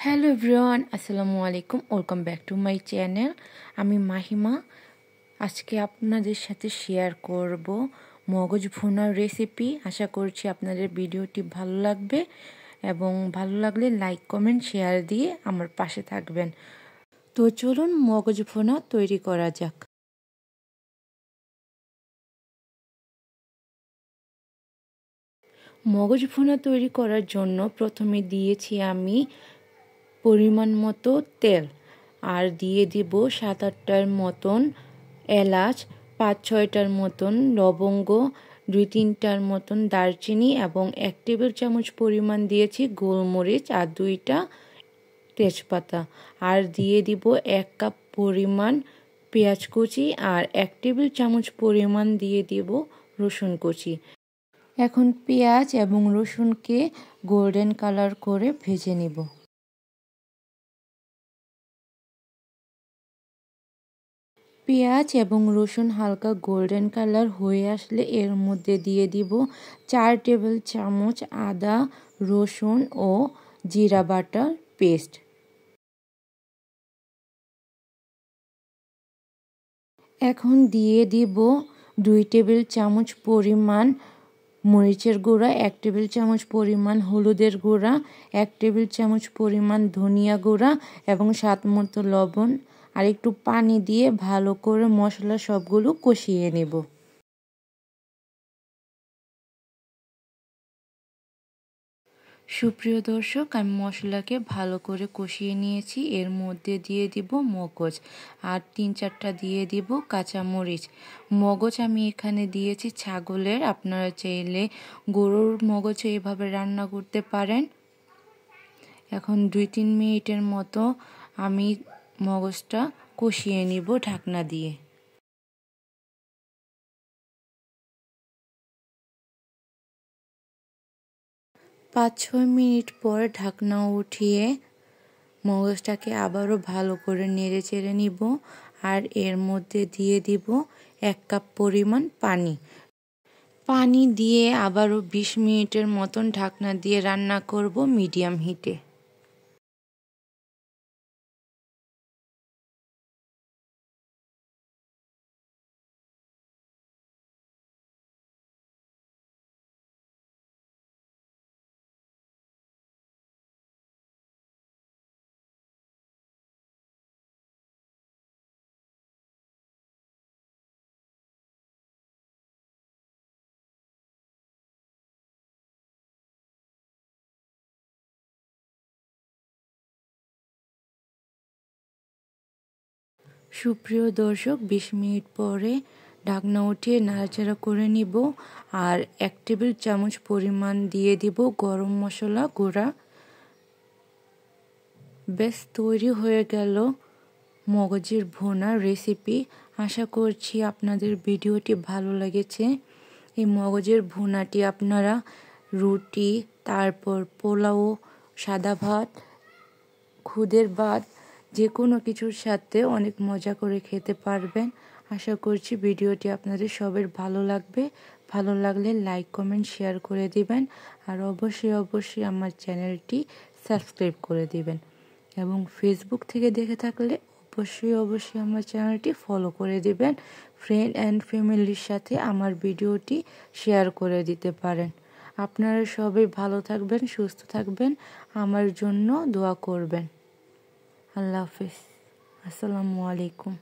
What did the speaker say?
Hello everyone, আসসালামু আলাইকুম। Welcome back to my channel. আমি মাহিমা। আজকে আপনাদের সাথে শেয়ার করব মগজ ভুনার রেসিপি। আশা করছি আপনাদের ভিডিওটি ভালো লাগবে এবং ভালো লাগলে লাইক, কমেন্ট, শেয়ার দিয়ে আমার পাশে থাকবেন। তো চলুন মগজ ভুনা তৈরি করা যাক। মগজ ভুনা তৈরি করার জন্য প্রথমে দিয়েছি আমি পরিমাণ মতো তেল, আর দিয়ে দিব 7-8টার মতন এলাচ, 5-6টার মতন লবঙ্গ, 2-3টার মতন দারচিনি এবং 1 টেবিল চামচ পরিমাণ দিয়েছি গোলমরিচ আর 2টা তেজপাতা, আর দিয়ে দিব 1 কাপ পরিমাণ পেঁয়াজ কুচি আর 1 টেবিল চামচ পরিমাণ দিয়ে দিব রসুন কুচি। এখন পেঁয়াজ এবং রসুনকে গোল্ডেন কালার করে ভেজে নিব। পেঁয়াজ এবং রসুন হালকা গোল্ডেন কালার হয়ে আসলে এর মধ্যে দিয়ে দিব 4 টেবিল চামচ আদা, রসুন ও জিরা বাটার পেস্ট। এখন দিয়ে দিব 2 টেবিল চামচ পরিমাণ মরিচের গুঁড়া, 1 টেবিল চামচ পরিমাণ হলুদের গুঁড়া, 1 টেবিল চামচ পরিমাণ ধনিয়া গুঁড়া এবং স্বাদ মতো লবণ, আর একটু পানি দিয়ে ভালো করে মশলা সবগুলো কষিয়ে নেব। সুপ্রিয় দর্শক, আমি মশলাকে ভালো করে কষিয়ে নিয়েছি। এর মধ্যে দিয়ে দিব মগজ আর 3-4টা দিয়ে দিব কাঁচামরিচ। মগজ আমি এখানে দিয়েছি ছাগলের, আপনারা চাইলে গরুর মগজ এইভাবে রান্না করতে পারেন। এখন 2-3 মিনিটের মতো আমি মগজটা কষিয়ে নিব ঢাকনা দিয়ে। 5-6 মিনিট পর ঢাকনা উঠিয়ে মগজটাকে আবারও ভালো করে নেড়ে চেড়ে নিব, আর এর মধ্যে দিয়ে দিব 1 কাপ পরিমাণ পানি দিয়ে আবারও 20 মিনিটের মতন ঢাকনা দিয়ে রান্না করব মিডিয়াম হিটে। সুপ্রিয় দর্শক, 20 মিনিট পরে ঢাকনা উঠিয়ে নাড়াচাড়া করে নিব, আর 1 টেবিল চামচ পরিমাণ দিয়ে দিব গরম মশলা গুঁড়া। বেশ, তৈরি হয়ে গেল মগজের ভুনা রেসিপি। আশা করছি আপনাদের ভিডিওটি ভালো লেগেছে। এই মগজের ভুনাটি আপনারা রুটি, তারপর পোলাও, সাদা ভাত, খুদের ভাত, যে কোনো কিছুর সাথে অনেক মজা করে খেতে পারবেন। আশা করছি ভিডিওটি আপনাদের সবার ভালো লাগবে। ভালো লাগলে লাইক, কমেন্ট, শেয়ার করে দিবেন, আর অবশ্যই আমার চ্যানেলটি সাবস্ক্রাইব করে দিবেন, এবং ফেসবুক থেকে দেখে থাকলে অবশ্যই আমার চ্যানেলটি ফলো করে দিবেন। ফ্রেন্ড অ্যান্ড ফ্যামিলির সাথে আমার ভিডিওটি শেয়ার করে দিতে পারেন। আপনারা সবাই ভালো থাকবেন, সুস্থ থাকবেন, আমার জন্য দোয়া করবেন। আল্লাহ হাফেজ। আসসালামু আলাইকুম।